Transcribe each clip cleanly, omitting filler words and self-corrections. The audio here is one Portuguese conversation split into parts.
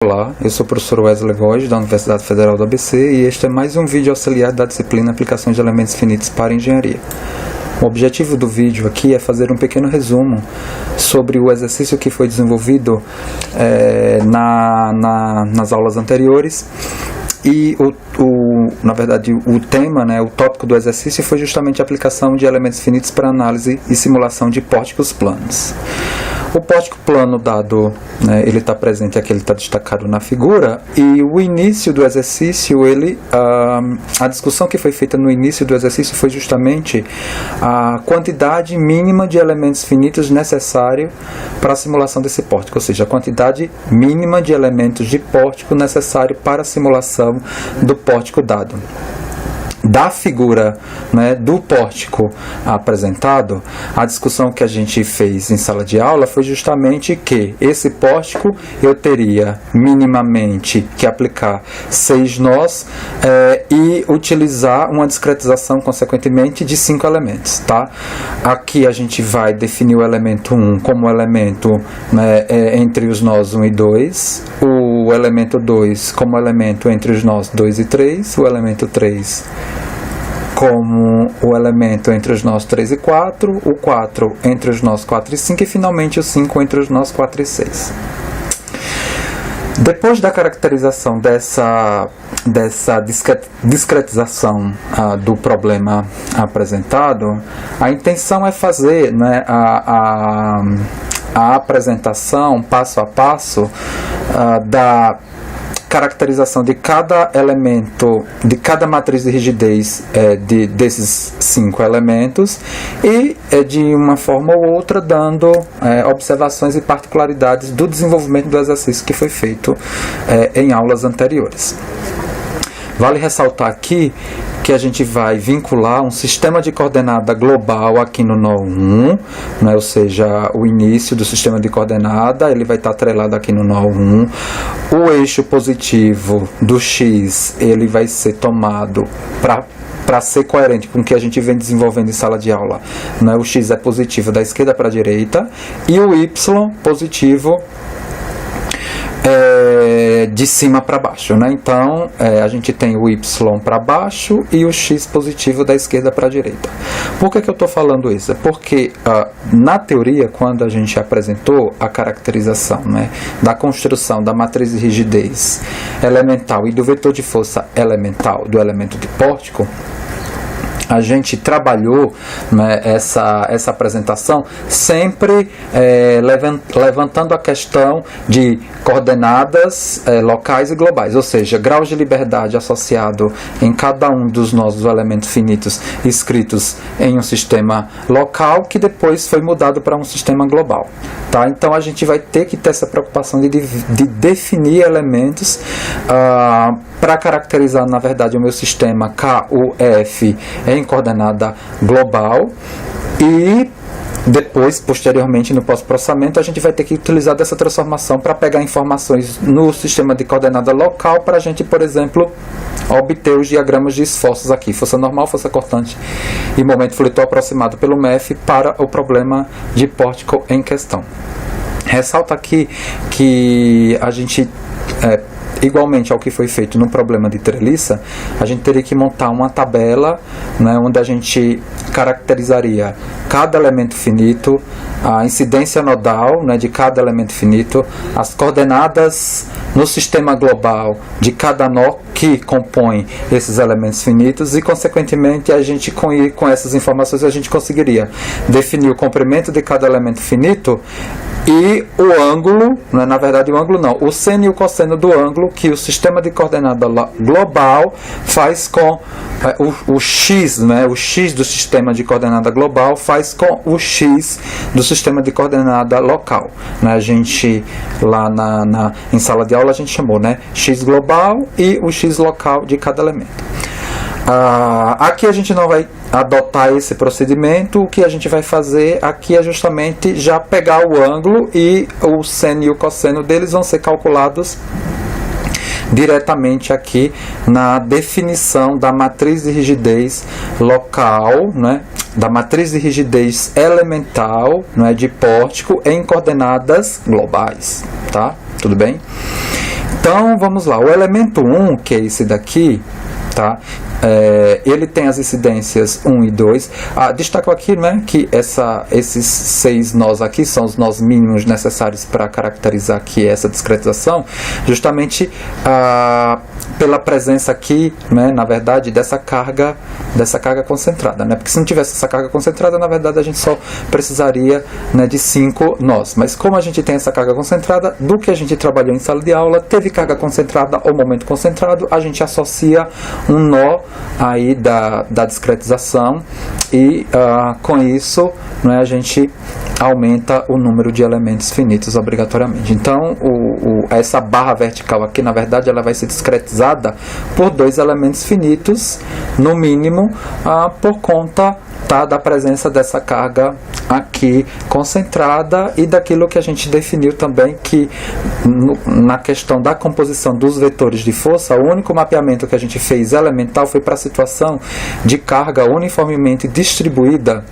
Olá, eu sou o professor Wesley Góes, da Universidade Federal do ABC, e este é mais um vídeo auxiliar da disciplina Aplicações de Elementos Finitos para Engenharia. O objetivo do vídeo aqui é fazer um pequeno resumo sobre o exercício que foi desenvolvido nas aulas anteriores. E na verdade o tema, o tópico do exercício foi justamente a aplicação de elementos finitos para análise e simulação de pórticos planos. O pórtico plano dado, ele está presente aqui, ele está destacado na figura, e o início do exercício, a discussão que foi feita no início do exercício foi justamente a quantidade mínima de elementos finitos necessário para a simulação desse pórtico, ou seja, a quantidade mínima de elementos de pórtico necessário para a simulação do pórtico dado. Da figura do pórtico apresentado, a discussão que a gente fez em sala de aula foi justamente que esse pórtico eu teria minimamente que aplicar 6 nós e utilizar uma discretização consequentemente de 5 elementos. Tá? Aqui a gente vai definir o elemento 1 como elemento entre os nós 1 e 2, o elemento 2 como elemento entre os nós 2 e 3, o elemento 3 como o elemento entre os nós 3 e 4, o 4 entre os nós 4 e 5 e finalmente o 5 entre os nós 4 e 6. Depois da caracterização dessa discretização do problema apresentado, a intenção é fazer a apresentação passo a passo da caracterização de cada elemento, de cada matriz de rigidez desses 5 elementos e de uma forma ou outra dando observações e particularidades do desenvolvimento do exercício que foi feito em aulas anteriores. Vale ressaltar aqui que a gente vai vincular um sistema de coordenada global aqui no nó 1, ou seja, o início do sistema de coordenada, ele vai estar atrelado aqui no nó 1. O eixo positivo do x, ele vai ser tomado para ser coerente com o que a gente vem desenvolvendo em sala de aula. O x é positivo da esquerda para a direita e o y positivo de cima para baixo, Então, a gente tem o y para baixo e o x positivo da esquerda para a direita. Por que eu estou falando isso? Porque, na teoria, quando a gente apresentou a caracterização da construção da matriz de rigidez elemental e do vetor de força elemental do elemento de pórtico, a gente trabalhou essa apresentação sempre levantando a questão de coordenadas locais e globais, ou seja, graus de liberdade associado em cada um dos nossos elementos finitos escritos em um sistema local que depois foi mudado para um sistema global. Tá? Então a gente vai ter que ter essa preocupação de definir elementos para caracterizar, na verdade, o meu sistema KUF em coordenada global e depois, posteriormente, no pós-processamento, a gente vai ter que utilizar dessa transformação para pegar informações no sistema de coordenada local para a gente, por exemplo, obter os diagramas de esforços aqui, força normal, força cortante e momento flutual aproximado pelo MEF para o problema de pórtico em questão. Ressalta aqui que a gente igualmente ao que foi feito no problema de treliça, a gente teria que montar uma tabela onde a gente caracterizaria cada elemento finito, a incidência nodal de cada elemento finito, as coordenadas no sistema global de cada nó que compõe esses elementos finitos e, consequentemente, a gente com essas informações a gente conseguiria definir o comprimento de cada elemento finito e o ângulo, na verdade o ângulo não, o seno e o cosseno do ângulo que o sistema de coordenada global faz com o x, o x do sistema de coordenada global faz com o x do sistema de coordenada local. A gente lá em sala de aula a gente chamou x global e o x local de cada elemento. Aqui a gente não vai adotar esse procedimento. O que a gente vai fazer aqui é justamente já pegar o ângulo e o seno e o cosseno deles vão ser calculados diretamente aqui na definição da matriz de rigidez local, da matriz de rigidez elemental, de pórtico em coordenadas globais, tá? Tudo bem? Então, vamos lá. O elemento 1, que é esse daqui, tá? Ele tem as incidências 1 e 2. Destaco aqui, né, que esses 6 nós aqui são os nós mínimos necessários para caracterizar aqui essa discretização, justamente pela presença aqui, né, na verdade, dessa carga concentrada, né? Porque se não tivesse essa carga concentrada, na verdade, a gente só precisaria, né, de 5 nós. Mas como a gente tem essa carga concentrada, do que a gente trabalhou em sala de aula, teve carga concentrada ou momento concentrado, a gente associa um nó aí da discretização e com isso, né, a gente aumenta o número de elementos finitos obrigatoriamente. Então essa barra vertical aqui, na verdade, ela vai ser discretizada por 2 elementos finitos, no mínimo, por conta, tá, da presença dessa carga aqui concentrada e daquilo que a gente definiu também, que na questão da composição dos vetores de força, o único mapeamento que a gente fez elemental foi para a situação de carga uniformemente distribuída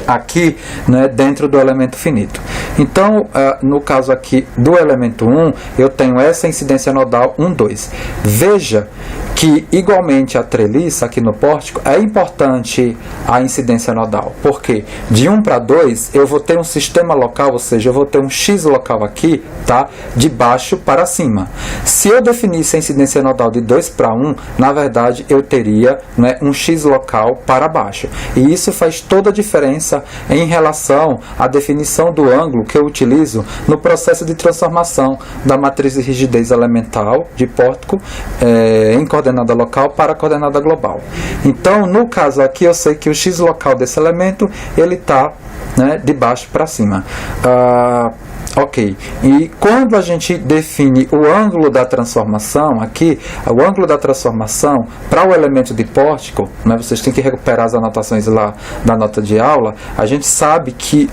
aqui, né, dentro do elemento finito. Então, no caso aqui do elemento 1, eu tenho essa incidência nodal 1, 2. Veja que, igualmente a treliça aqui no pórtico, é importante a incidência nodal, porque de 1 para 2 eu vou ter um sistema local, ou seja, eu vou ter um X local aqui, tá, de baixo para cima. Se eu definisse a incidência nodal de 2 para 1, na verdade eu teria, né, um X local para baixo. E isso faz toda a diferença em relação à definição do ângulo que eu utilizo no processo de transformação da matriz de rigidez elemental de pórtico em coordenada local para coordenada global. Então, no caso aqui, eu sei que o X local desse elemento, ele está, né, de baixo para cima. Ok, e quando a gente define o ângulo da transformação aqui, o ângulo da transformação para o elemento de pórtico, né, vocês têm que recuperar as anotações lá da nota de aula, a gente sabe que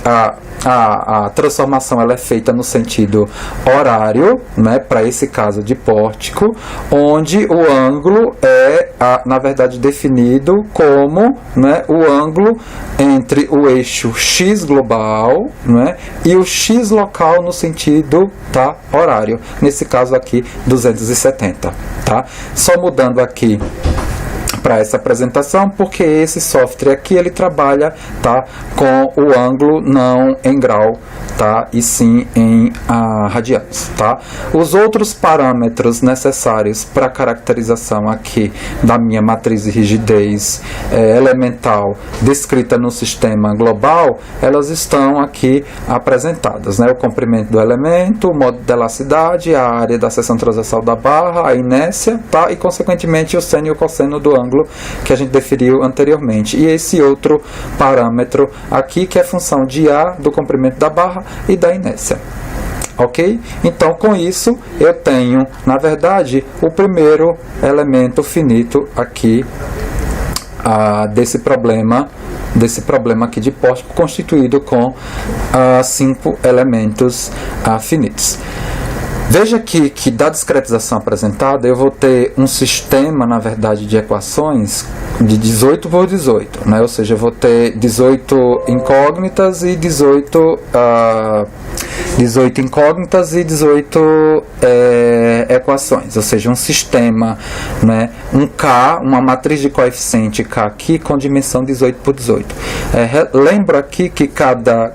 a transformação ela é feita no sentido horário, né, para esse caso de pórtico, onde o ângulo é, na verdade, definido como, né, o ângulo entre o eixo X global, né, e o X local no sentido, tá, horário. Nesse caso aqui, 270. Tá? Só mudando aqui para essa apresentação, porque esse software aqui ele trabalha, tá, com o ângulo não em grau, tá, e sim em radianos, tá. Os outros parâmetros necessários para caracterização aqui da minha matriz de rigidez elemental descrita no sistema global, elas estão aqui apresentadas, né, o comprimento do elemento, o modo de elasticidade, a área da seção transversal da barra, a inércia, tá, e consequentemente o seno e o cosseno do ângulo que a gente definiu anteriormente. E esse outro parâmetro aqui, que é função de A do comprimento da barra e da inércia. Ok? Então, com isso, eu tenho, na verdade, o primeiro elemento finito aqui desse problema aqui de pórtico, constituído com 5 elementos finitos. Veja que da discretização apresentada eu vou ter um sistema, na verdade, de equações de 18 por 18, né? Ou seja, eu vou ter 18 incógnitas e 18 incógnitas e 18 equações, ou seja, um sistema, né? Um K, uma matriz de coeficiente K aqui com dimensão 18 por 18. Lembra aqui que cada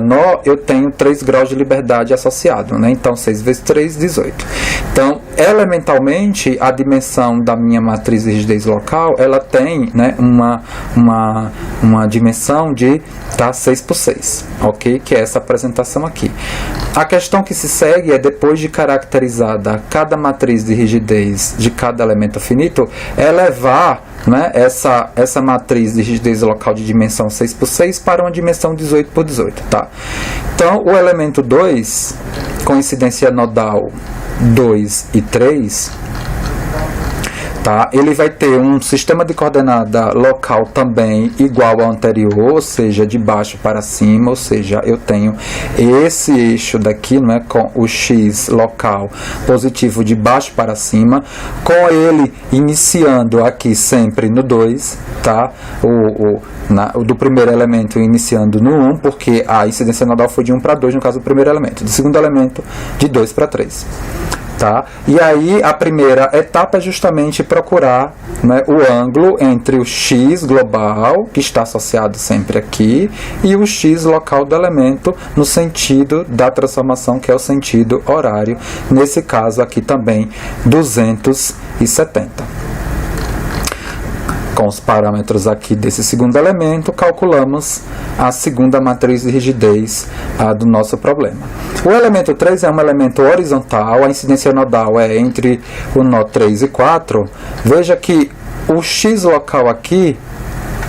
nó eu tenho 3 graus de liberdade associado, né? Então 6 vezes 3, 18. Então, elementalmente, a dimensão da minha matriz de rigidez local, ela tem, né, uma dimensão de 6 por 6, ok? Que é essa apresentação aqui. A questão que se segue é, depois de caracterizada cada matriz de rigidez de cada elemento finito, elevar, né, essa matriz de rigidez local de dimensão 6 por 6 para uma dimensão 18 por 18, tá? Então, o elemento 2, com incidência nodal 2 e 3, Tá? Ele vai ter um sistema de coordenada local também igual ao anterior, ou seja, de baixo para cima, ou seja, eu tenho esse eixo daqui, não é, com o x local positivo de baixo para cima, com ele iniciando aqui sempre no 2, tá? O do primeiro elemento iniciando no 1, porque a incidência nodal foi de 1 para 2 no caso do primeiro elemento, do segundo elemento de 2 para 3. Tá? E aí a primeira etapa é justamente procurar, né, o ângulo entre o x global, que está associado sempre aqui, e o x local do elemento no sentido da transformação, que é o sentido horário, nesse caso aqui também 270. Com os parâmetros aqui desse segundo elemento, calculamos a segunda matriz de rigidez do nosso problema. O elemento 3 é um elemento horizontal, a incidência nodal é entre o nó 3 e 4. Veja que o x local aqui,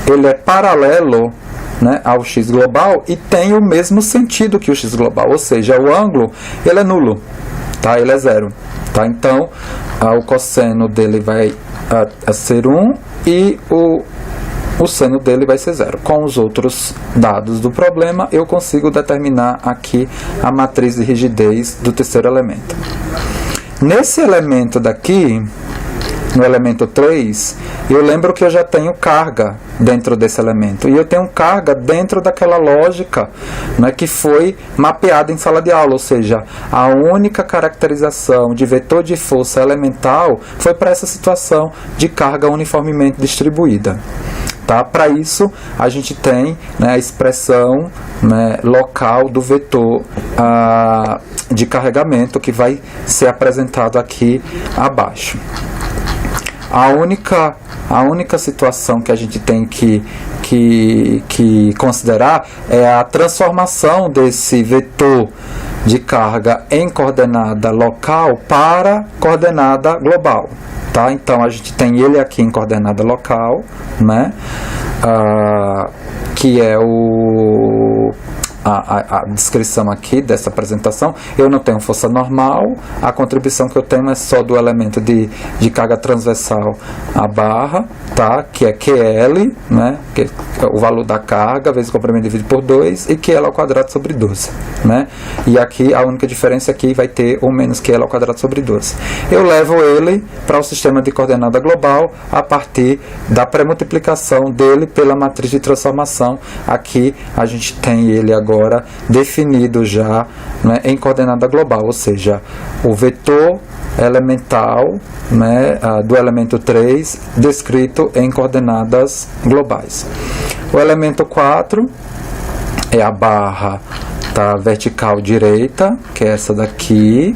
ele é paralelo, né, ao x global e tem o mesmo sentido que o x global, ou seja, o ângulo ele é nulo, tá? Ele é zero. Tá? Então, o cosseno dele vai ser 1 e o seno dele vai ser 0. Com os outros dados do problema, eu consigo determinar aqui a matriz de rigidez do terceiro elemento. Nesse elemento daqui, no elemento 3, eu lembro que eu já tenho carga dentro desse elemento. E eu tenho carga dentro daquela lógica, né, que foi mapeada em sala de aula. Ou seja, a única caracterização de vetor de força elemental foi para essa situação de carga uniformemente distribuída. Tá? Para isso, a gente tem, né, a expressão, né, local do vetor de carregamento que vai ser apresentado aqui abaixo. A única situação que a gente tem que considerar é a transformação desse vetor de carga em coordenada local para coordenada global. Tá? Então, a gente tem ele aqui em coordenada local, né? Que é a descrição aqui dessa apresentação. Eu não tenho força normal, a contribuição que eu tenho é só do elemento de carga transversal à barra, tá? Que é QL, né? Que é o valor da carga vezes o comprimento dividido por 2 e QL ao quadrado sobre 12, né? E aqui a única diferença aqui vai ter o menos QL ao quadrado sobre 12. Eu levo ele para o sistema de coordenada global a partir da pré-multiplicação dele pela matriz de transformação. Aqui a gente tem ele agora definido já, né, em coordenada global, ou seja, o vetor elemental, né, do elemento 3 descrito em coordenadas globais. O elemento 4 é a barra vertical direita, que é essa daqui.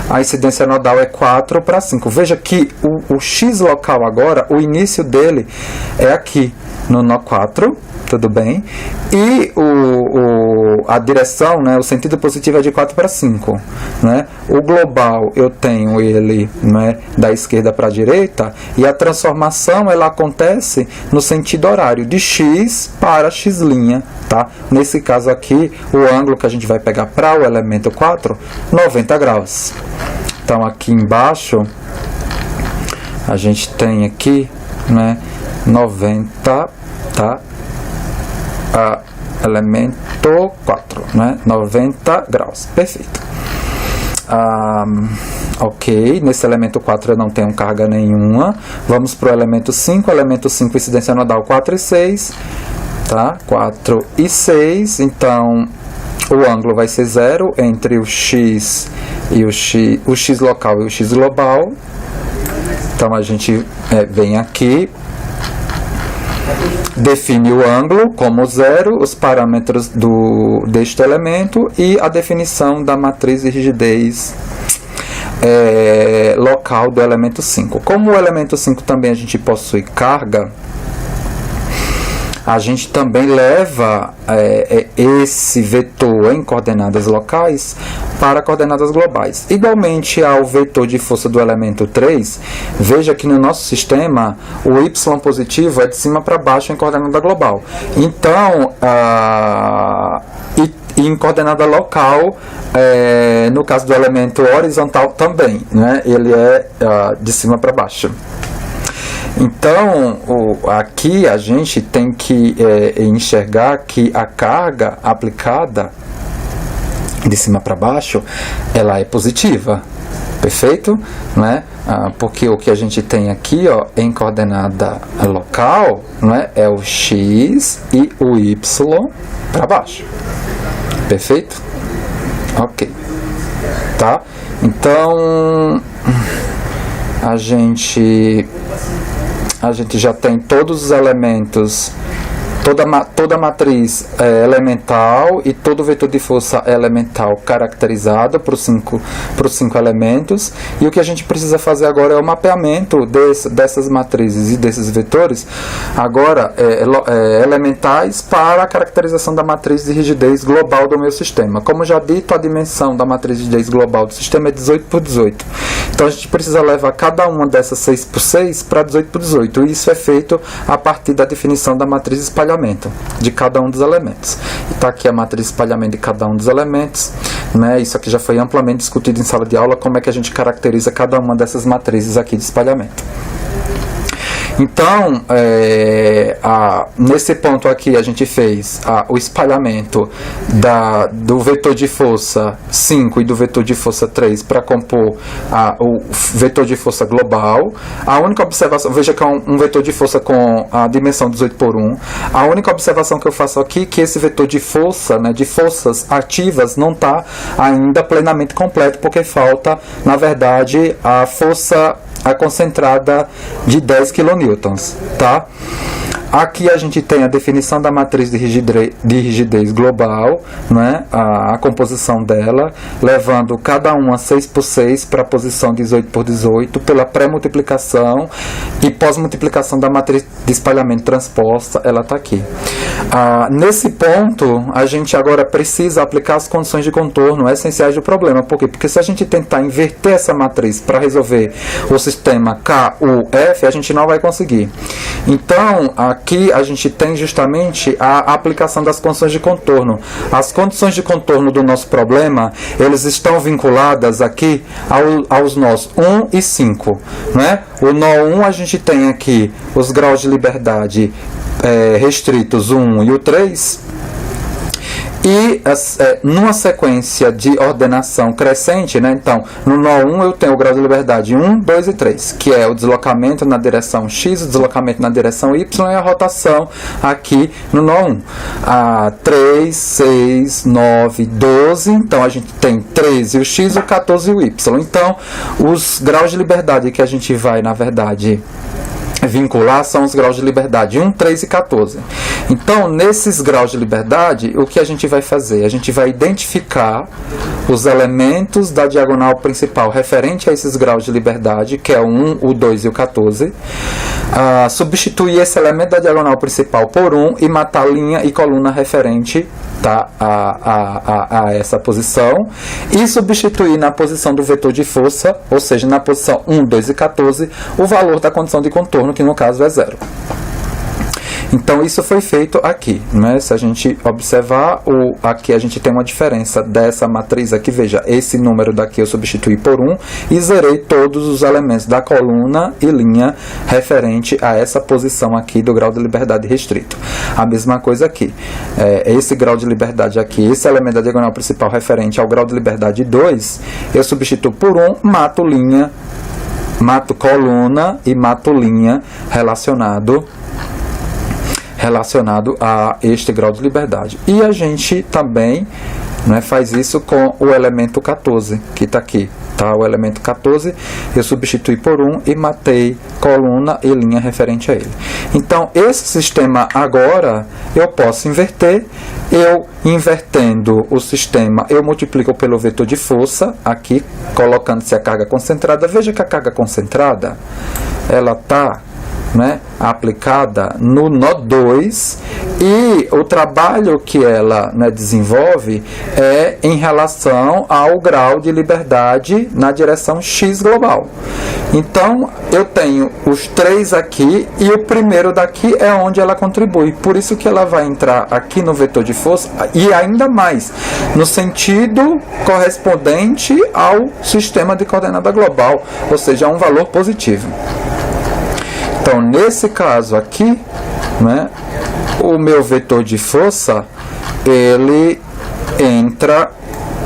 A incidência nodal é 4 para 5. Veja que o x local agora, o início dele é aqui, no nó 4, tudo bem? E a direção, né, o sentido positivo é de 4 para 5. Né? O global, eu tenho ele, né, da esquerda para a direita, e a transformação ela acontece no sentido horário, de x para x'. Tá? Nesse caso aqui, o ângulo que a gente vai pegar para o elemento 4, 90 graus. Então, aqui embaixo, a gente tem aqui, né, 90, tá? Elemento 4, né? 90 graus. Perfeito. Ok, nesse elemento 4 eu não tenho carga nenhuma. Vamos para o elemento 5. Elemento 5, incidência nodal 4 e 6. Tá? 4 e 6. Então, o ângulo vai ser 0 entre o x e o x local e o x global. Então, a gente vem aqui, define o ângulo como 0, os parâmetros deste elemento e a definição da matriz de rigidez local do elemento 5. Como o elemento 5 também a gente possui carga, a gente também leva esse vetor em coordenadas locais para coordenadas globais. Igualmente ao vetor de força do elemento 3, veja que no nosso sistema o y positivo é de cima para baixo em coordenada global. Então, e em coordenada local, no caso do elemento horizontal também, né? Ele é de cima para baixo. Então, aqui a gente tem que enxergar que a carga aplicada de cima para baixo, ela é positiva, perfeito? Né? Porque o que a gente tem aqui, ó, em coordenada local, né, é o x e o y para baixo, perfeito? Ok, tá? Então a gente já tem todos os elementos, toda a matriz elemental e todo o vetor de força elemental caracterizado para os cinco elementos, e o que a gente precisa fazer agora é o mapeamento dessas matrizes e desses vetores agora elementais para a caracterização da matriz de rigidez global do meu sistema. Como já dito, a dimensão da matriz de rigidez global do sistema é 18 por 18. Então a gente precisa levar cada uma dessas 6 por 6 para 18 por 18, e isso é feito a partir da definição da matriz de espalhamento de cada um dos elementos. Está aqui a matriz de espalhamento de cada um dos elementos, né? Isso aqui já foi amplamente discutido em sala de aula, como é que a gente caracteriza cada uma dessas matrizes aqui de espalhamento. Então, nesse ponto aqui a gente fez o espalhamento do vetor de força 5 e do vetor de força 3 para compor o vetor de força global. A única observação, veja que é um vetor de força com a dimensão 18 por 1. A única observação que eu faço aqui é que esse vetor de força, né, de forças ativas, não está ainda plenamente completo, porque falta, na verdade, a força concentrada de 10 kN, tá? Aqui a gente tem a definição da matriz de rigidez global, né? A composição dela, levando cada uma 6 por 6 para a posição 18 por 18, pela pré-multiplicação e pós-multiplicação da matriz de espalhamento transposta, ela está aqui. Nesse ponto, a gente agora precisa aplicar as condições de contorno essenciais do problema. Por quê? Porque se a gente tentar inverter essa matriz para resolver o sistema KUF, a gente não vai conseguir. Então, aqui a gente tem justamente a aplicação das condições de contorno. As condições de contorno do nosso problema, eles estão vinculadas aqui aos nós 1 e 5, né? O nó 1 a gente tem aqui os graus de liberdade restritos, o 1 e o 3. E numa sequência de ordenação crescente, né? Então, no nó 1 eu tenho o grau de liberdade 1, 2 e 3, que é o deslocamento na direção X, o deslocamento na direção Y e a rotação aqui no nó 1. 3, 6, 9, 12, então a gente tem 13 o X, o 14 e o Y. Então, os graus de liberdade que a gente vai, na verdade, vincular são os graus de liberdade 1, 3 e 14. Então, nesses graus de liberdade, o que a gente vai fazer? A gente vai identificar os elementos da diagonal principal referente a esses graus de liberdade, que é o 1, o 2 e o 14, substituir esse elemento da diagonal principal por 1 e matar linha e coluna referente, tá, a essa posição, e substituir na posição do vetor de força, ou seja, na posição 1, 2 e 14, o valor da condição de contorno, que no caso é 0. Então isso foi feito aqui, né? Se a gente observar, aqui a gente tem uma diferença dessa matriz aqui, veja, esse número daqui eu substituí por 1 e zerei todos os elementos da coluna e linha referente a essa posição aqui do grau de liberdade restrito. A mesma coisa aqui, esse grau de liberdade aqui, esse elemento da diagonal principal referente ao grau de liberdade 2, eu substituo por 1, mato linha, mato coluna e mato linha relacionado a este grau de liberdade. E a gente também, né, faz isso com o elemento 14, que está aqui. Tá? O elemento 14 eu substituí por 1 e matei coluna e linha referente a ele. Então, esse sistema agora eu posso inverter. Eu invertendo o sistema, eu multiplico pelo vetor de força, aqui, colocando-se a carga concentrada. Veja que a carga concentrada, ela está, né, aplicada no nó 2, e o trabalho que ela, né, desenvolve é em relação ao grau de liberdade na direção X global. Então, eu tenho os 3 aqui e o primeiro daqui é onde ela contribui. Por isso que ela vai entrar aqui no vetor de força e ainda mais no sentido correspondente ao sistema de coordenada global, ou seja, um valor positivo. Então, nesse caso aqui, né, o meu vetor de força, ele entra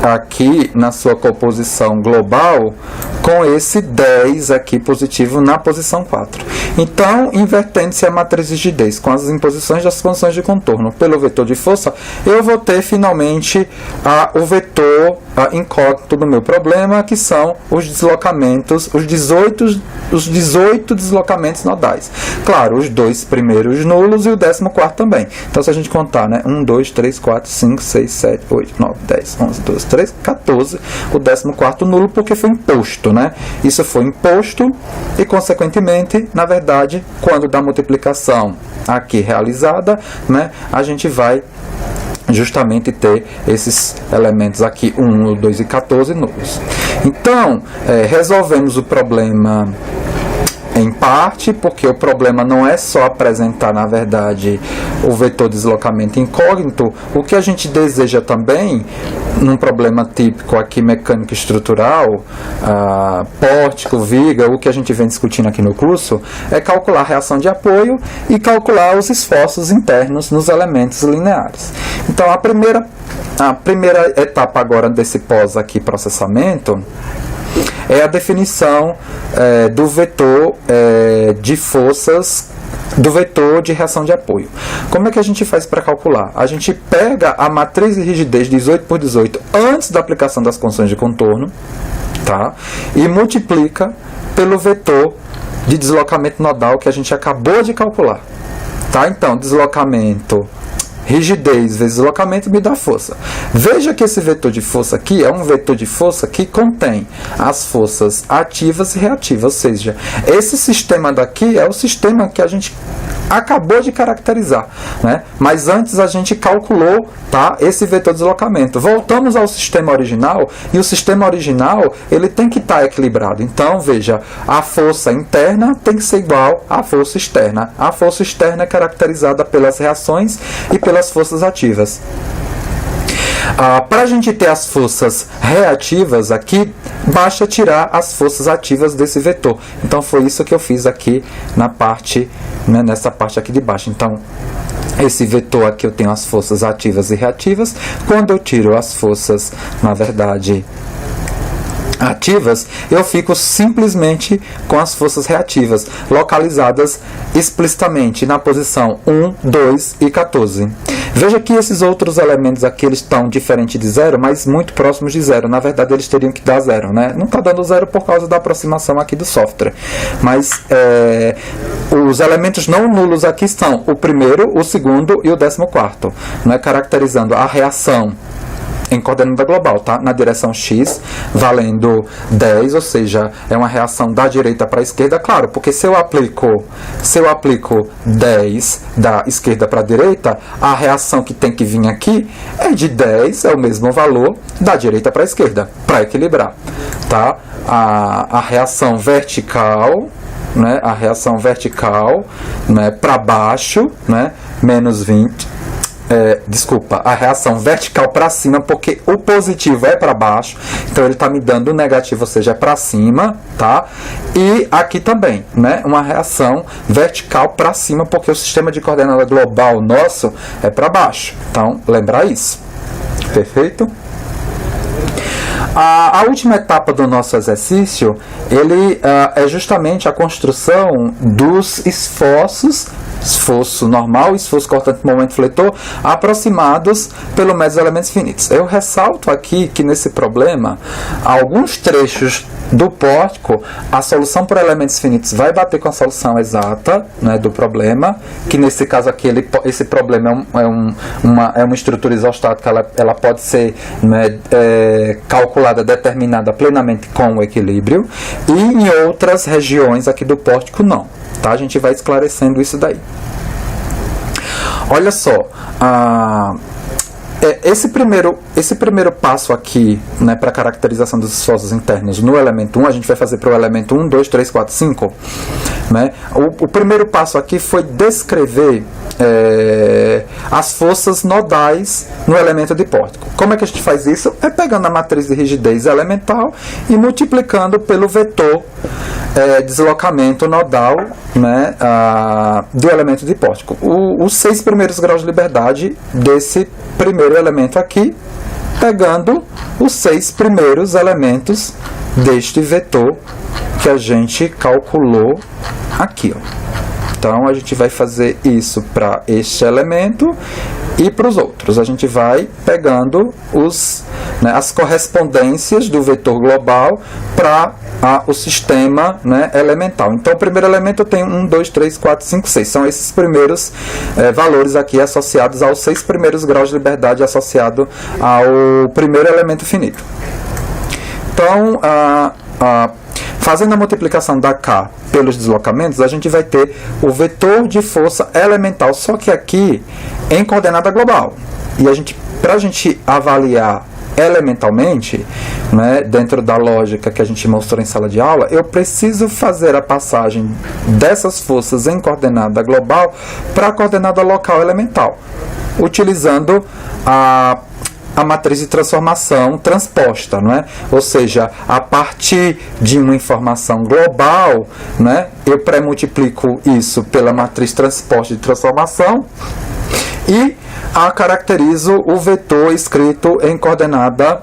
aqui na sua composição global com esse 10 aqui positivo na posição 4. Então, invertendo-se a matriz de rigidez com as imposições das funções de contorno pelo vetor de força, eu vou ter finalmente o vetor incógnito do meu problema, que são os deslocamentos, os 18 deslocamentos nodais. Claro, os 2 primeiros nulos e o 14º também. Então, se a gente contar, né, 1, 2, 3, 4, 5, 6, 7, 8, 9, 10, 11, 12, 13, 14, o 14º nulo porque foi imposto, né? Isso foi imposto e, consequentemente, na verdade, quando da multiplicação aqui realizada, né, a gente vai justamente ter esses elementos aqui, 1, 2 e 14 nulos. Então, resolvemos o problema em parte, porque o problema não é só apresentar, na verdade, o vetor de deslocamento incógnito. O que a gente deseja também, num problema típico aqui mecânico estrutural, pórtico, viga, o que a gente vem discutindo aqui no curso, é calcular a reação de apoio e calcular os esforços internos nos elementos lineares. Então, a primeira etapa agora desse pós aqui, processamento, é a definição do vetor de forças, do vetor de reação de apoio. Como é que a gente faz para calcular? A gente pega a matriz de rigidez 18 por 18 antes da aplicação das condições de contorno, tá? E multiplica pelo vetor de deslocamento nodal que a gente acabou de calcular. Tá? Então, deslocamento, rigidez vezes deslocamento me dá força. Veja que esse vetor de força aqui é um vetor de força que contém as forças ativas e reativas, ou seja, esse sistema daqui é o sistema que a gente acabou de caracterizar, né? Mas antes a gente calculou, tá, esse vetor de deslocamento. Voltamos ao sistema original, e o sistema original ele tem que estar equilibrado. Então, veja, a força interna tem que ser igual à força externa. A força externa é caracterizada pelas reações e pelas forças ativas. Para a gente ter as forças reativas aqui, basta tirar as forças ativas desse vetor. Então foi isso que eu fiz aqui na parte, né, nessa parte aqui de baixo. Então, esse vetor aqui eu tenho as forças ativas e reativas. Quando eu tiro as forças, na verdade, ativas, eu fico simplesmente com as forças reativas, localizadas explicitamente na posição 1, 2 e 14. Veja que esses outros elementos aqui, eles estão diferentes de zero, mas muito próximos de zero. Na verdade, eles teriam que dar zero, né? Não está dando zero por causa da aproximação aqui do software. Mas os elementos não nulos aqui estão o primeiro, o segundo e o 14º, né? Caracterizando a reação em coordenada global, tá? Na direção X, valendo 10, ou seja, é uma reação da direita para a esquerda, claro, porque se eu aplico 10 da esquerda para a direita, a reação que tem que vir aqui é de 10, é o mesmo valor da direita para a esquerda, para equilibrar, tá? A reação vertical, né? A reação vertical, né, para baixo, né, menos 20, a reação vertical para cima, porque o positivo é para baixo, então ele está me dando o negativo, ou seja, é para cima, tá? E aqui também, né, uma reação vertical para cima, porque o sistema de coordenada global nosso é para baixo. Então, lembrar isso. Perfeito? A última etapa do nosso exercício, ele é justamente a construção dos esforço normal, esforço cortante momento fletor, aproximados pelo método dos elementos finitos. Eu ressalto aqui que nesse problema, alguns trechos do pórtico, a solução por elementos finitos vai bater com a solução exata, né, do problema, que nesse caso aqui esse problema é uma estrutura isostática, ela pode ser, né, calculada, determinada plenamente com o equilíbrio, e em outras regiões aqui do pórtico não. Tá? A gente vai esclarecendo isso daí. Olha só, esse primeiro passo aqui, né, para a caracterização dos esforços internos no elemento 1, a gente vai fazer para o elemento 1, 2, 3, 4, 5. Né? O primeiro passo aqui foi descrever as forças nodais no elemento de pórtico. Como é que a gente faz isso? É pegando a matriz de rigidez elemental e multiplicando pelo vetor deslocamento nodal, né, do elemento dipórtico. Os 6 primeiros graus de liberdade desse primeiro elemento aqui, pegando os 6 primeiros elementos deste vetor que a gente calculou aqui, ó. Então, a gente vai fazer isso para este elemento e para os outros. A gente vai pegando as correspondências do vetor global para o sistema, né, elemental. Então, o primeiro elemento eu tenho 1, 2, 3, 4, 5, 6. São esses primeiros valores aqui associados aos 6 primeiros graus de liberdade associado ao primeiro elemento finito. Então, fazendo a multiplicação da K pelos deslocamentos, a gente vai ter o vetor de força elemental, só que aqui em coordenada global. E para a gente avaliar elementalmente, né, dentro da lógica que a gente mostrou em sala de aula, eu preciso fazer a passagem dessas forças em coordenada global para a coordenada local elemental, utilizando a matriz de transformação transposta, não é? Ou seja, a partir de uma informação global, né, eu pré-multiplico isso pela matriz transposta de transformação e caracterizo o vetor escrito em coordenada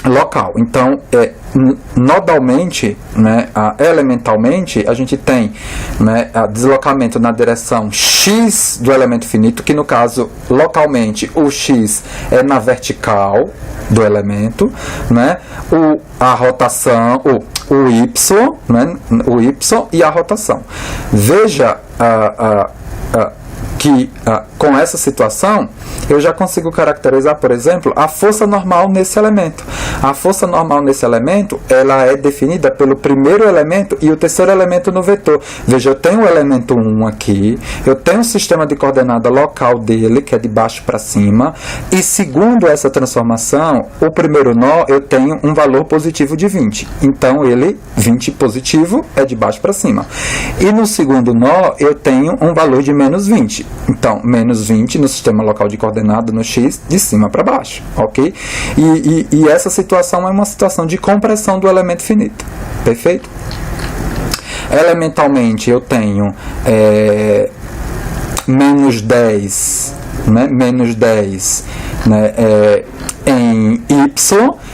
local. Então, nodalmente, né, elementalmente, a gente tem, né, deslocamento na direção x do elemento finito, que no caso, localmente, o x é na vertical do elemento, né, a rotação, o y, né, o y e a rotação. Veja que com essa situação eu já consigo caracterizar, por exemplo, a força normal nesse elemento. A força normal nesse elemento, ela é definida pelo primeiro elemento e o terceiro elemento no vetor. Veja, eu tenho o elemento 1 aqui, eu tenho o sistema de coordenada local dele, que é de baixo para cima, e segundo essa transformação, o primeiro nó eu tenho um valor positivo de 20. Então, ele, 20 positivo, é de baixo para cima. E no segundo nó, eu tenho um valor de menos 20. Então, menos 20 no sistema local de coordenada no x, de cima para baixo, ok? E essa situação é uma situação de compressão do elemento finito, perfeito? Elementalmente, eu tenho menos 10, né? Menos 10, né? Em y,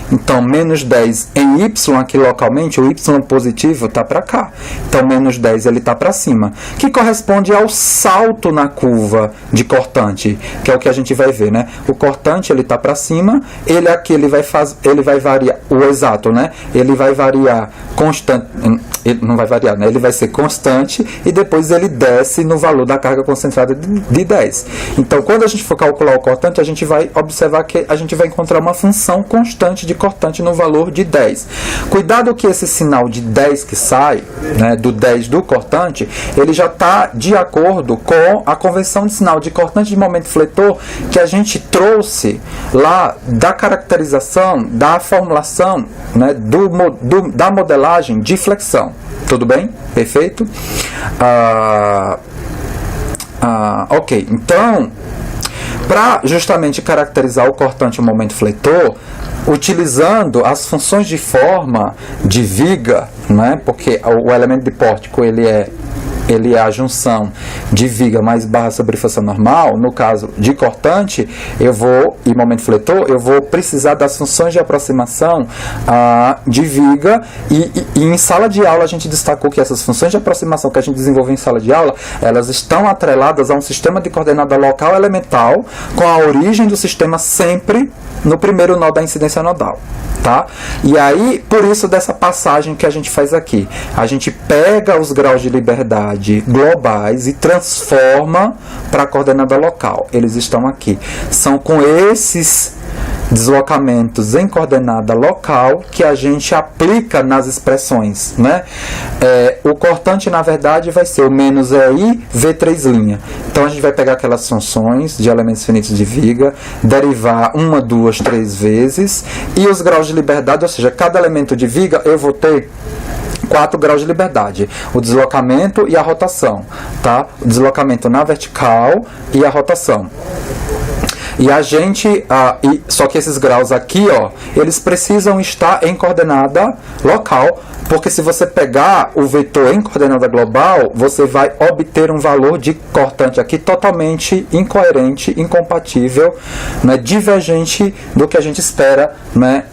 então menos 10 em y aqui localmente, o y positivo está para cá, então menos 10 ele está para cima, que corresponde ao salto na curva de cortante, que é o que a gente vai ver, né? O cortante ele está para cima, ele aqui ele vai variar, o exato, né? Ele vai variar constante, ele não vai variar, né? Ele vai ser constante e depois ele desce no valor da carga concentrada de 10. Então, quando a gente for calcular o cortante, a gente vai observar que a gente vai encontrar uma função constante de cortante no valor de 10. Cuidado que esse sinal de 10 que sai, né, do 10 do cortante, ele já está de acordo com a convenção de sinal de cortante de momento fletor que a gente trouxe lá da caracterização, da formulação, né, da modelagem de flexão. Tudo bem? Perfeito? Ok, então, para justamente caracterizar o cortante e o momento fletor, utilizando as funções de forma de viga, né, porque o elemento dipórtico ele é a junção de viga mais barra sobre força normal. No caso de cortante e momento fletor, eu vou precisar das funções de aproximação de viga e em sala de aula a gente destacou que essas funções de aproximação que a gente desenvolveu em sala de aula, elas estão atreladas a um sistema de coordenada local elemental com a origem do sistema sempre no primeiro nó da incidência nodal, tá? E aí, por isso dessa passagem que a gente faz aqui, a gente pega os graus de liberdade globais e transforma para a coordenada local. Eles estão aqui. São com esses deslocamentos em coordenada local que a gente aplica nas expressões, né? O cortante, na verdade, vai ser o menos EI V3'. Então, a gente vai pegar aquelas funções de elementos finitos de viga, derivar 1, 2, 3 vezes, e os graus de liberdade, ou seja, cada elemento de viga eu vou ter 4 graus de liberdade, o deslocamento e a rotação, tá? O deslocamento na vertical e a rotação. E a gente, só que esses graus aqui, ó, eles precisam estar em coordenada local, porque se você pegar o vetor em coordenada global, você vai obter um valor de cortante aqui totalmente incoerente, incompatível, né, divergente do que a gente espera, né,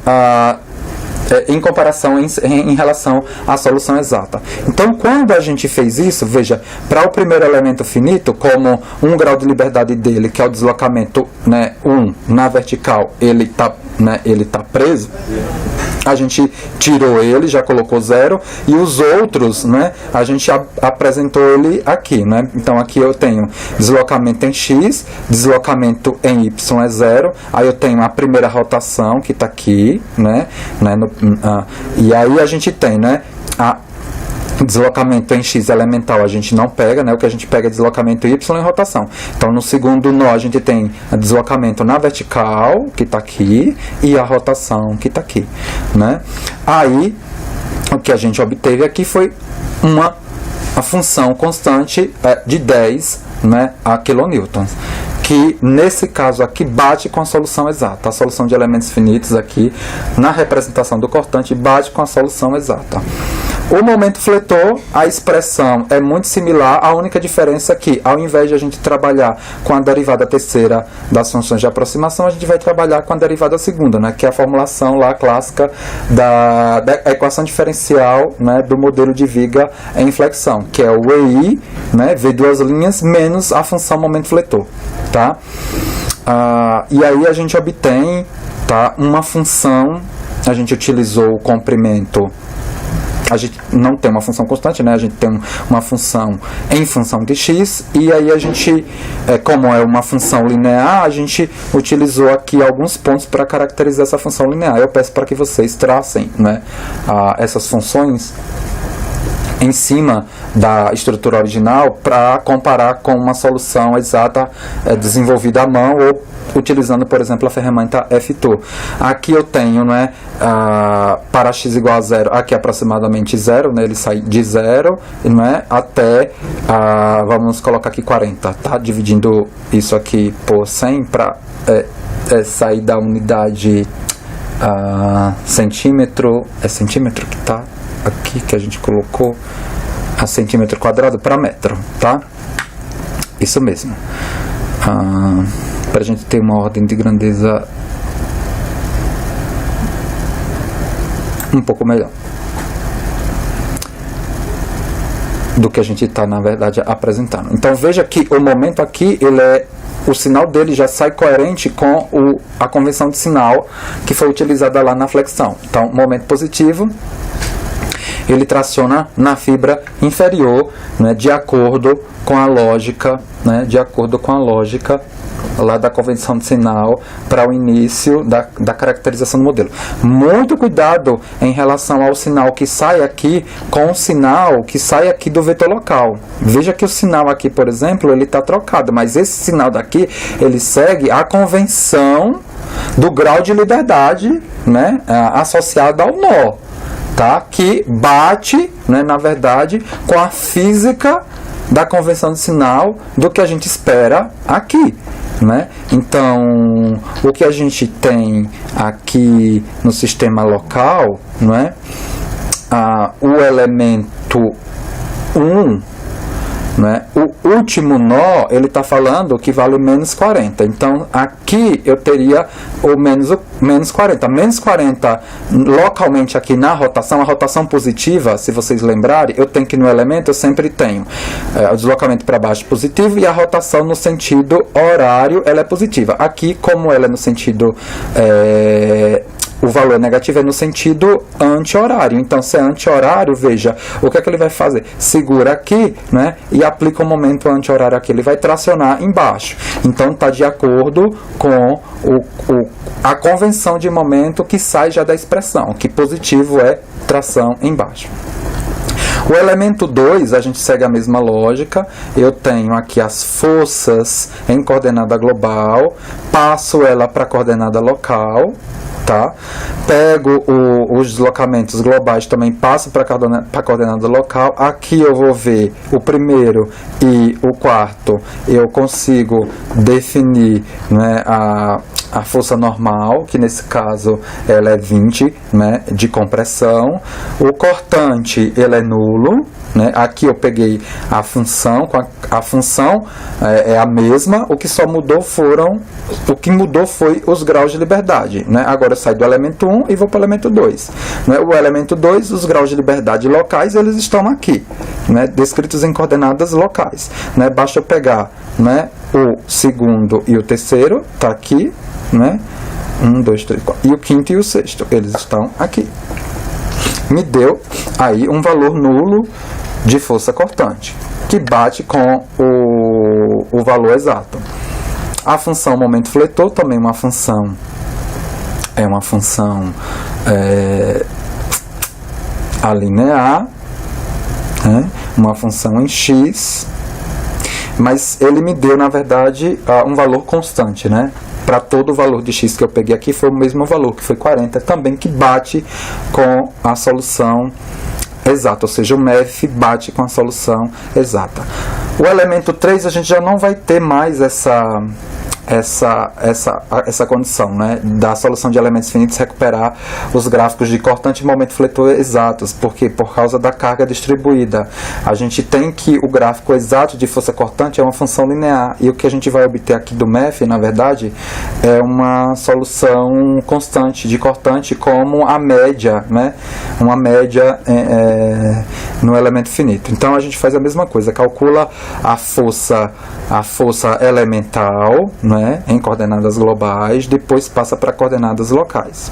em comparação, em relação à solução exata. Então, quando a gente fez isso, veja, para o primeiro elemento finito, como um grau de liberdade dele, que é o deslocamento, né, 1 na vertical, ele tá preso, a gente tirou ele, já colocou 0, e os outros, né, a gente apresentou ele aqui, né? Então aqui eu tenho deslocamento em x, deslocamento em y é 0, aí eu tenho a primeira rotação que está aqui, né, e aí a gente tem, né, a deslocamento em x elemental a gente não pega, né? O que a gente pega é deslocamento y em rotação. Então no segundo nó a gente tem deslocamento na vertical, que está aqui, e a rotação, que está aqui, né? Aí o que a gente obteve aqui foi a função constante de 10, né, a kilonewtons, que nesse caso aqui bate com a solução exata. A solução de elementos finitos aqui na representação do cortante bate com a solução exata. O momento fletor, a expressão é muito similar, a única diferença é que, ao invés de a gente trabalhar com a derivada terceira das funções de aproximação, a gente vai trabalhar com a derivada segunda, né, que é a formulação lá clássica da equação diferencial, né, do modelo de viga em flexão, que é o EI, né, V duas linhas, menos a função momento fletor. Tá? E aí a gente obtém, tá, uma função, a gente utilizou o comprimento. A gente não tem uma função constante, né? A gente tem uma função em função de x, e aí a gente, como é uma função linear, a gente utilizou aqui alguns pontos para caracterizar essa função linear. Eu peço para que vocês tracem, né, essas funções em cima da estrutura original para comparar com uma solução exata desenvolvida à mão ou utilizando, por exemplo, a ferramenta FTOO. Aqui eu tenho, né, para x igual a 0, aqui aproximadamente 0, né, ele sai de 0, né, até, vamos colocar aqui 40, tá? Dividindo isso aqui por 100 para sair da unidade centímetro, é centímetro que tá aqui, que a gente colocou a centímetro quadrado para metro, tá? Isso mesmo. Para a gente ter uma ordem de grandeza um pouco melhor do que a gente está, na verdade, apresentando. Então veja que o momento aqui, o sinal dele já sai coerente com a convenção de sinal que foi utilizada lá na flexão. Então, momento positivo, ele traciona na fibra inferior, né, de acordo com a lógica, né, lá da convenção de sinal para o início da caracterização do modelo. Muito cuidado em relação ao sinal que sai aqui com o sinal que sai aqui do vetor local. Veja que o sinal aqui, por exemplo, ele está trocado, mas esse sinal daqui, ele segue a convenção do grau de liberdade, né, associado ao nó, tá? Que bate, né, na verdade, com a física da convenção de sinal do que a gente espera aqui, né? Então, o que a gente tem aqui no sistema local, não é? O elemento 1, né? O último nó, ele está falando que vale menos 40. Então, aqui eu teria o menos 40. Menos 40, localmente aqui na rotação, a rotação positiva, se vocês lembrarem, eu tenho que no elemento, eu sempre tenho o deslocamento para baixo positivo e a rotação no sentido horário, ela é positiva. Aqui, como ela é no sentido... o valor negativo é no sentido anti-horário. Então, se é anti-horário, veja, o que é que ele vai fazer? Segura aqui, né, e aplica o momento anti-horário aqui. Ele vai tracionar embaixo. Então, está de acordo com a convenção de momento que sai já da expressão, que positivo é tração embaixo. O elemento 2, a gente segue a mesma lógica. Eu tenho aqui as forças em coordenada global, passo ela para a coordenada local, tá? Pego os deslocamentos globais, também passo para a coordenada local. Aqui eu vou ver o primeiro e o quarto, eu consigo definir, né, a força normal, que nesse caso ela é 20, né, de compressão. O cortante, ele é nulo, né? Aqui eu peguei a função, a função é a mesma, o que mudou foi os graus de liberdade, né? Agora eu saio do elemento 1 e vou para o elemento 2, né? O elemento 2, os graus de liberdade locais, eles estão aqui, né, descritos em coordenadas locais, né? Basta eu pegar, né, o segundo e o terceiro, tá aqui, né? 1, 2, 3, 4. E o quinto e o sexto, eles estão aqui. Me deu aí um valor nulo de força cortante, que bate com o valor exato. A função momento fletor também é uma função alinear, né? Uma função em x, mas ele me deu, na verdade, um valor constante, né? Para todo o valor de x que eu peguei aqui foi o mesmo valor, que foi 40, também, que bate com a solução exata, ou seja, o MEF bate com a solução exata. O elemento 3, a gente já não vai ter mais essa condição, né, da solução de elementos finitos recuperar os gráficos de cortante e momento fletor exatos, porque por causa da carga distribuída, a gente tem que o gráfico exato de força cortante é uma função linear, e o que a gente vai obter aqui do MEF, na verdade, é uma solução constante de cortante, como a média, né, uma média no elemento finito. Então a gente faz a mesma coisa, calcula a força elemental, né, em coordenadas globais, depois passa para coordenadas locais.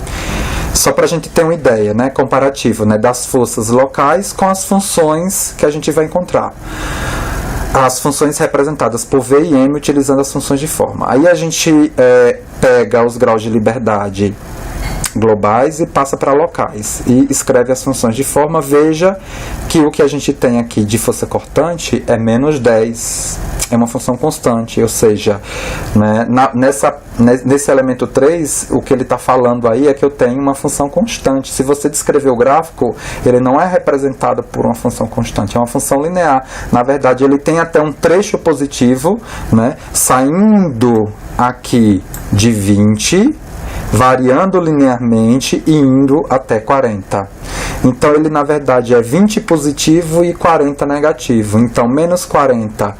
Só para a gente ter uma ideia, né, comparativa, né, das forças locais com as funções que a gente vai encontrar. As funções representadas por V e M utilizando as funções de forma. Aí a gente pega os graus de liberdade globais e passa para locais e escreve as funções de forma. Veja que o que a gente tem aqui de força cortante é menos 10, é uma função constante, ou seja, né, nesse elemento 3, o que ele está falando aí é que eu tenho uma função constante. Se você descrever o gráfico, ele não é representado por uma função constante, é uma função linear. Na verdade, ele tem até um trecho positivo, né, saindo aqui de 20, variando linearmente e indo até 40. Então ele, na verdade, é 20 positivo e 40 negativo. Então menos 40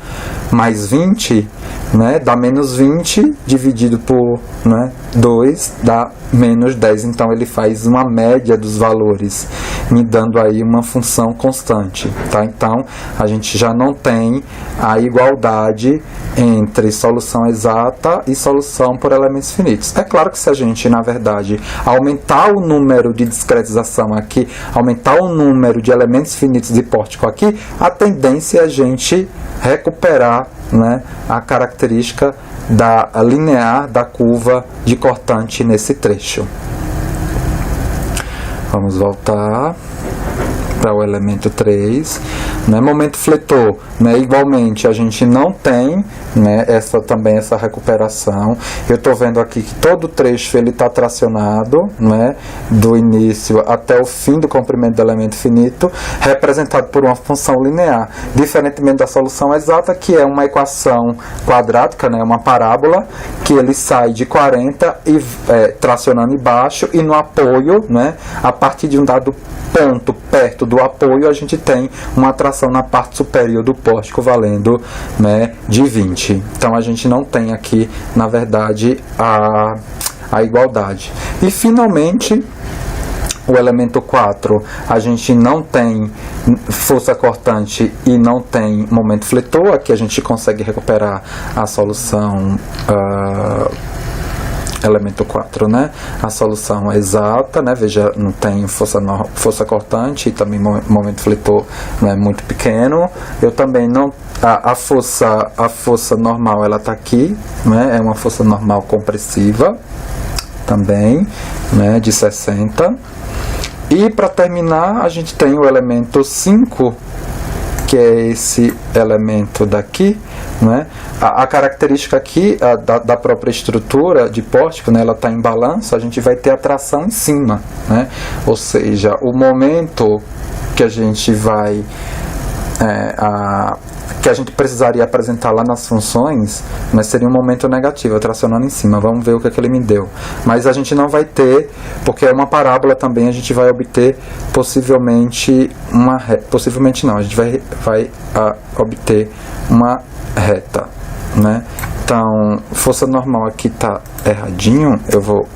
mais 20, né, dá menos 20, dividido por, né, 2, dá menos 10. Então ele faz uma média dos valores, me dando aí uma função constante, tá? Então a gente já não tem a igualdade entre solução exata e solução por elementos finitos. É claro que se a gente, na verdade, aumentar o número de discretização aqui, aumentar o número de elementos finitos de pórtico aqui, a tendência é a gente recuperar, né, a característica da linear da curva de cortante nesse trecho. Vamos voltar para o elemento 3, né? Momento fletor, né? Igualmente a gente não tem, né, essa recuperação. Eu estou vendo aqui que todo o trecho ele está tracionado, né, do início até o fim do comprimento do elemento finito, representado por uma função linear, diferentemente da solução exata, que é uma equação quadrática, né, uma parábola, que ele sai de 40 e tracionando embaixo, e no apoio, né, a partir de um dado ponto perto do apoio, a gente tem uma tração na parte superior do pórtico valendo, né, de 20. Então a gente não tem aqui, na verdade, a igualdade. E finalmente, o elemento 4, a gente não tem força cortante e não tem momento fletor. Aqui a gente consegue recuperar a solução elemento 4, né? A solução é exata, né? Veja, não tem força cortante e também momento fletor, né, muito pequeno. Eu também não... A força normal, ela está aqui, né? É uma força normal compressiva também, né, de 60. E para terminar, a gente tem o elemento 5, que é esse elemento daqui, né? A característica aqui da própria estrutura de pórtico, né, ela está em balanço, a gente vai ter a tração em cima, né? Ou seja, o momento que a gente vai que a gente precisaria apresentar lá nas funções, mas seria um momento negativo, tracionando em cima. Vamos ver o que ele me deu. Mas a gente não vai ter, porque é uma parábola também, a gente vai obter possivelmente possivelmente não, a gente vai obter uma reta, né? Então, força normal aqui está erradinho,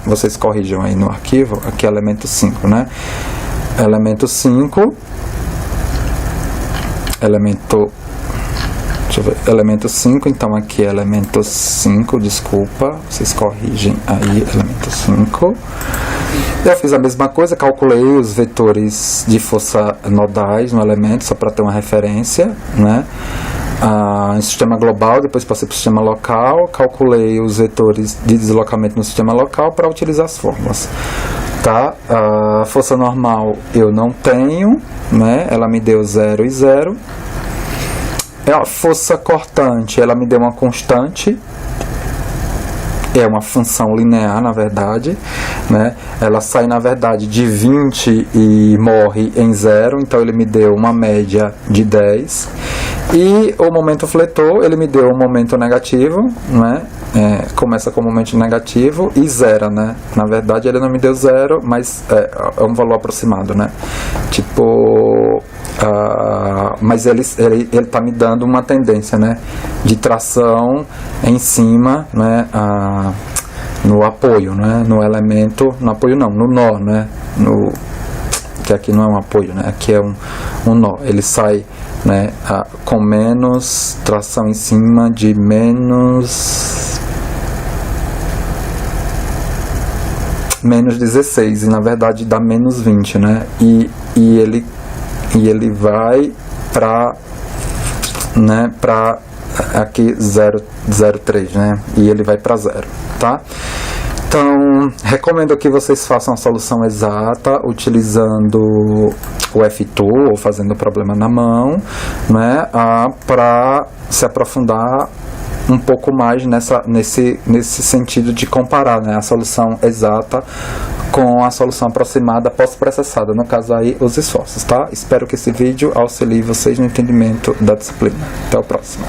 vocês corrijam aí no arquivo, aqui é elemento 5, né? Elemento 5, elemento 5, então aqui é elemento 5, desculpa, vocês corrigem aí, elemento 5. Eu fiz a mesma coisa, calculei os vetores de força nodais no elemento, só para ter uma referência, né? Em sistema global, depois passei para o sistema local, calculei os vetores de deslocamento no sistema local para utilizar as fórmulas. Tá? A força normal eu não tenho, né? Ela me deu 0 e 0. A força cortante, ela me deu uma constante, é uma função linear, na verdade, né? Ela sai, na verdade, de 20 e morre em 0, então ele me deu uma média de 10. E o momento fletor, ele me deu um momento negativo, né? Começa com um momento negativo e zero, né? Na verdade, ele não me deu 0, mas é um valor aproximado, né? Tipo... mas ele está me dando uma tendência, né, de tração em cima, né, no apoio, né, no elemento, no apoio não, no nó, né, que aqui não é um apoio, né, aqui é um nó, ele sai, né, com menos tração em cima de menos 16, e na verdade dá menos 20, né, e ele vai para, né, para aqui 0,03, né, e ele vai para 0, tá? Então, recomendo que vocês façam a solução exata utilizando o F-Tool ou fazendo o problema na mão, né, para se aprofundar um pouco mais nesse sentido de comparar, né, a solução exata com a solução aproximada pós-processada, no caso aí os esforços, tá? Espero que esse vídeo auxilie vocês no entendimento da disciplina. Até o próximo.